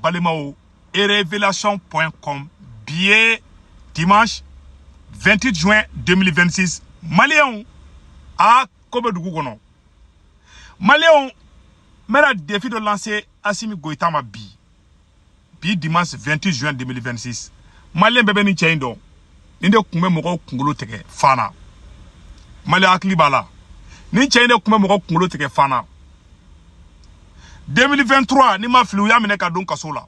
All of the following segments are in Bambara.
Balemao et révélation.com billet dimanche 28 juin 2026 Maliens à Kobedougougono. Maliens, mais le défi de lancer Assimi Goïta ma bi dimanche 28 juin 2026 Maliens bébé ni tchaindo ninde kume moko kungolo teke fana Maliens akli bala ni tchaindo kume moko kungolo teke fana 2023 ni ma fili uya mine ka don kasola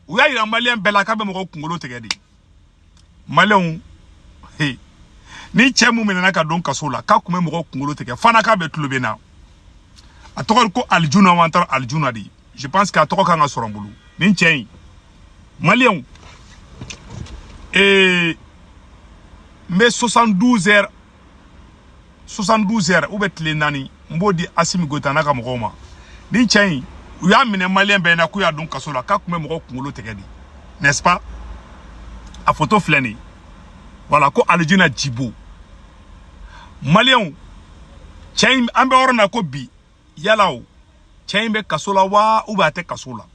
uya ira Maliens bela ka be moko kungolo teke di Maliens hey ni tchemu mine na ka don kasola ka kume moko kungolo teke fana ka be tulubena atoko ko aljuna wantar aljuna di je pense que atoko ka nga sorambulu ni tchei Maliens et mais 72 heures ou betle nani mbodi Assimi Goïta na ka mokoma ni tchei uya mine Maliens be na ku ya don kasola ka kume moko kungolo teke di n'est-ce pas a photo flani voilà ko aljuna jibo Maliens tchei ambe orna ko bi yalao tchei be kasola wa ou ba te kasola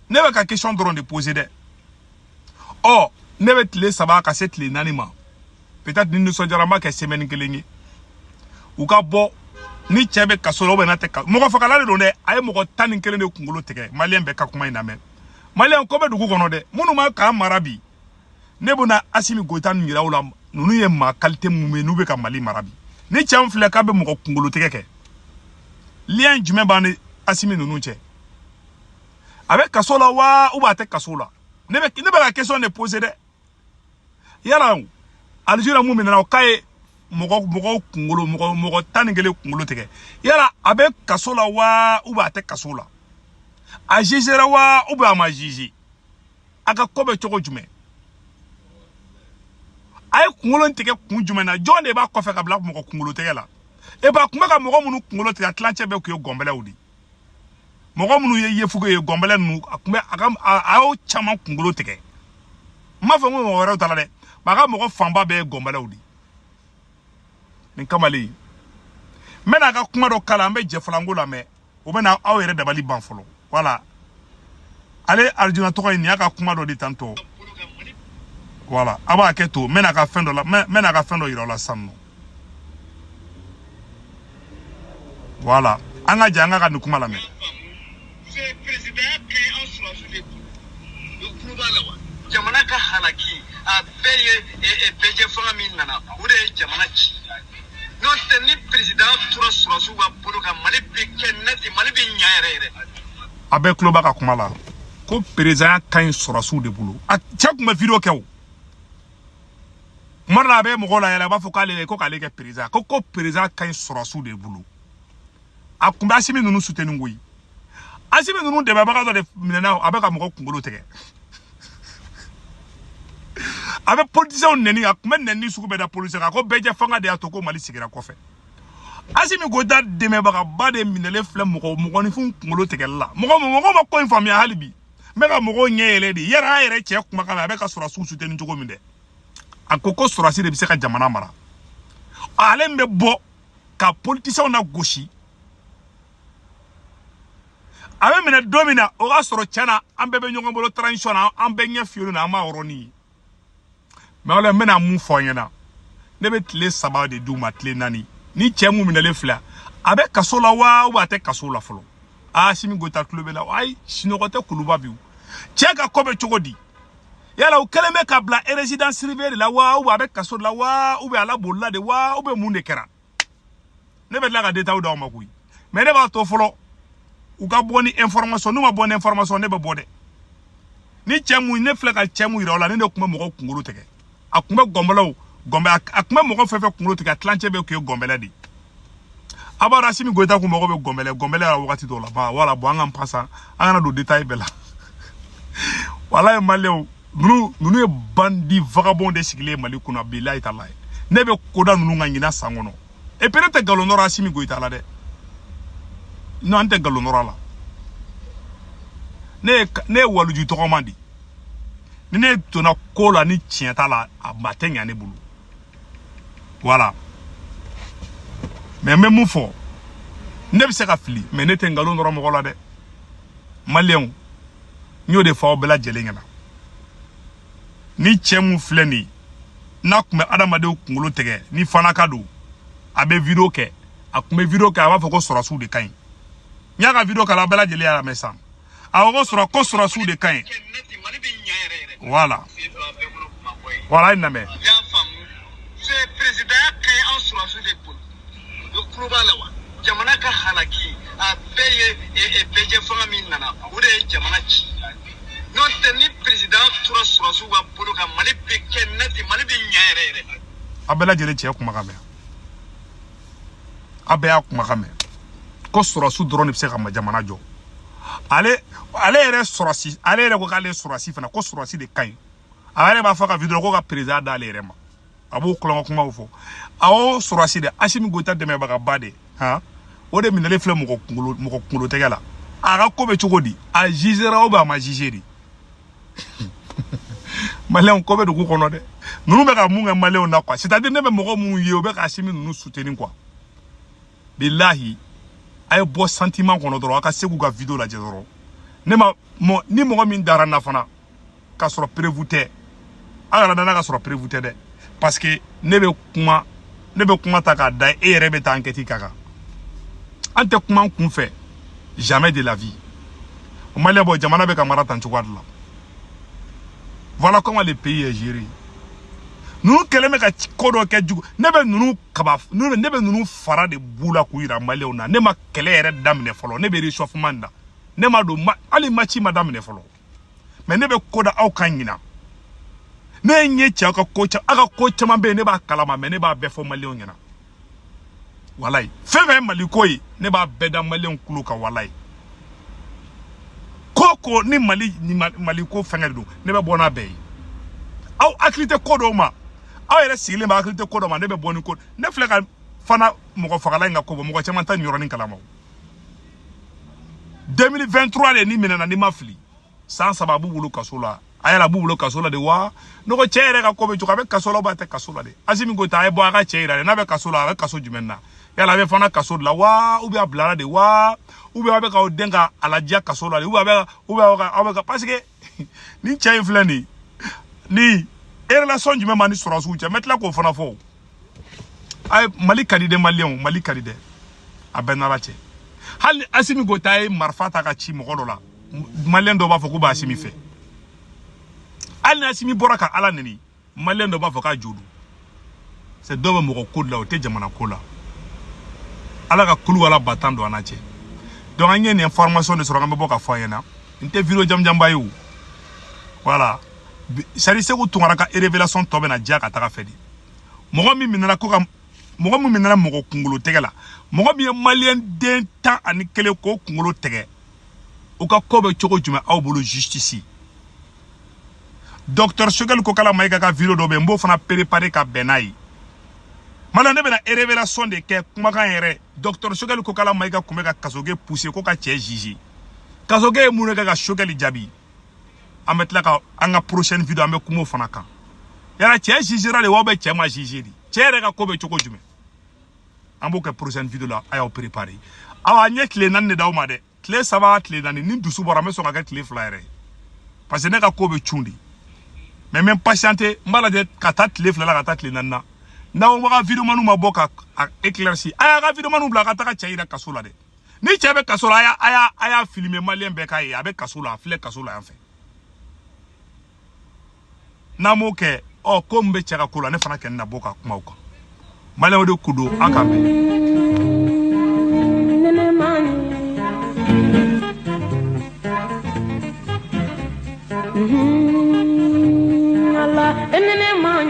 ne ba ka question drone de poser de oh ne va te saba ka set le nanima peut-être ni nous sonjarama ka semaine kelengi ou ka bo ni tchebe kasola ba na te ka moko fakala le donde ay moko tanin kelene kungolo teke Maliens be ka kuma ina men Maliens ko be dugu kono de munu ma ka marabi ne bona Assimi Goïta ni raula nunu ye ma qualité mume nu be ka Mali marabi ni tcham fle ka be moko kungolo teke ke lien jume ba ni Assimi nunu che avec kasola wa ou ba te kasola ne ba la question de poser de yala aljura mu mena o kay moko kungolo moko taningele kungolo teke yala avec kasola wa ou ba te kasola a jijera wa ou ba ma jiji aka kobe choko jume ay kungolo teke kunjume na jonde ba ko fe ka bla moko kungolo teke la e ba kuma ka moko munu kungolo teke atlanche be ko gombele udi moko munu ye fugo ye gombele nu akumbe akam ayo chama kungolo teke ma fa mo wara utala de baka moko famba be gombele udi ni kamali mena ka kuma do kala mbe je flango la me o bena aw yere dabali banfolo voilà ale aljuna to ni aka kuma do di tanto voilà aba keto mena ka fendo la mena ka fendo iro la sanno voilà anga janga ka nukuma la me président kay en sura sur les jamana ka halaki a beye e beje fanga min nana ude jamana ci non teni président tura sura su wa bolo ka Mali bi kenati Mali bi nyaare avec lo baka kuma la ko président kan sura su de bolo a chak ma video kew marla be mo gola yala ba fo kale ko kale ke président ko président kan sura su de bolo a kumba Assimi nunu soutenu ngoyi Assimi nunu de baba ka de minena abeka moko kungolo teke avec politicien neni akuma neni suku be da politicien ko beje fanga de atoko Mali sigira ko fe Assimi Goïta de me baka ba de minele flem moko ni fun kungolo teke la moko ma ko infami halibi me ka moko nyele di yera yere che kuma ka abeka sura su soutenu jogo minde akoko sura si de bi se ka jamana mara ale mbe bo ka politicien na gauche abe mena domina o ga soro chana ambe be nyongo bolo transition ambe nya fiolu na ma oroni mais ole mena mu foyena ne be tle saba de duma tle nani ni chemu mena le fla abe kasola wa ou ate kasola folo Assimi Goïta klube la ay sinokote kuluba biu cheka kobe chogodi yala o keleme ka bla résidence rivière la wa ou abe kasola wa ou be ala bolla de wa ou be munde kera ne be la ga deta o da makui mais ne ba to folo ou ka boni information numa bonne information ne be bode ni chemu ne fle ka chemu ira la ne kuma moko kungolo teke akuma gombelo gombe akuma moko fefe kungolo teke atlanche be ko gombela di abara Assimi Goïta ko moko be gombele la wakati do la ba wala bo anga mpasa anga do détail bela wala Maliens nunu e bandi vagabond de sigile Mali kuna billahi taala ne be koda nunu ngina sangono e peut-être galonora Assimi Goïta la de non ante galonora la ne waluju to komandi ne tona kola ni tienta la abatenya ne bulu voilà mais même fo ne bi se ka fili mais ne te galonora mo kola de Maliens nyo de fa obela jelengena ni chemu fleni na kume adamade kungolo tege ni fana kado abe video ke akume video ke aba foko sora su de kan nyaka video kala bela jele ya mesa awo sora ko sora su de kan voilà ina me ya famu c'est président kay en sora su de pol do kuba lawa jamana ka halaki a peye e peje fanga min nana ode jamana ci non teni président tura sora su wa polo ka mali be kenati mali be nyaere abela jele che kuma kame abe ya kuma kame ko sora su drone bi se ka jamana jo ale ere sora si ale ere ko kale sora si fana ko sora si de kai ale ba fa ka video ko ka président dale ere ma abu kulon kuma fo awo sora si de Assimi Goïta de me ba ka bade ha o de minele fle mo ko kungulo tegala aga ko be chugodi a jigera o ba ma jigeri Malien ko be do ko kono de nunu be ka munga malien na kwa c'est-à-dire ne be mo ko mun ye o be ka Assimi nunu soutenir quoi billahi ay bo sentiment kono doro aka segu ga video la jedoro ne ma ni mo min dara na fana ka soro prévouté ala dana ka soro prévouté de parce que ne be kuma ta ka dai e rebe ta enquête kaka ante kuma kun fait jamais de la vie o malien bo jamana be ka marata nchukwadla voilà comment le pays est géré nous keleme ka kodo ke jugu nebe nunu kaba nebe nunu fara de bula ku ira male ona ne ma kele ere damne folo nebe réchauffement da ne ma do ali machi madame ne folo mais nebe koda au kangina ne nye cha ka kocha mambe ne ba kalama me ne ba be fo male onyana walai feve mali koyi ne ba beda male onkulu ka walai koko ni mali ko fengel do ne be bona be au akrite kodo ma awere sigile ma akrite kodo ma ne be boni ko ne fleka fana mo ko fagala nga ko mo ko chama tan yoroni kalama 2023 le ni menana ni mafli sans sababu bulu kasola ayala bulu kasola de wa no ko chere ka ko be juka be kasola ba te kasola de Assimi Goïta ay bo aka chere na be kasola aka kaso jumenna yala be fana kasola la ou bien blara de wa ou bien be ka odenga aladia kasola de ou bien parce que ni chay flani ni relation du même mani sura souche mettre la ko fana fo ay mali kadide mali kadide abenala che hal Assimi Goïta ay marfata ka chi mo la malien do ba fo ko ba Assimi fe al na Assimi boraka ala neni malien do ba fo ka jodu c'est do ba mo ko la o te jamana ko la ala ka kulu wala batando anache donc anye une information de sura ngabo ka fo yena inte video jam bayu voilà sari se ko tungara ka révélation tobe na dia ka taka fedi mogo mi minana ko kam mogo mi minana mogo kungulo tegela mogo mi malien den temps ani kele ko kungulo tege o ka ko be chogo juma aw bolo justice docteur Choguel ko kala mayga ka video do be mbo fana préparer ka benai mala ne bena révélation de ke kuma kan yere docteur Choguel ko kala mayga kuma ka kasoge pousser ko ka che jiji kasoge mu ne ka Choguel jabi ametla ka anga prochaine vidéo ambe kumo fana kan yara che jijira le wobe che ma jijiri che re ka ko be choko jume ambo ke prochaine vidéo la ayo préparer awa nye kle nan ne dawma de kle saba kle nan ni dusu bora me so ka kle flyer parce que ne ka ko be chundi mais même patienter mbala de kata kle flyer kata kle nan na o ma vidéo manu ma boka éclairci aya ka vidéo manu bla kata ka chaira kasola de ni chebe kasola aya filmer malien be ka ya be kasola fle kasola en fait namo ke o ko mbe chaka kula ne fana ken na boka kuma uko male wode kudo akambe Allah enene man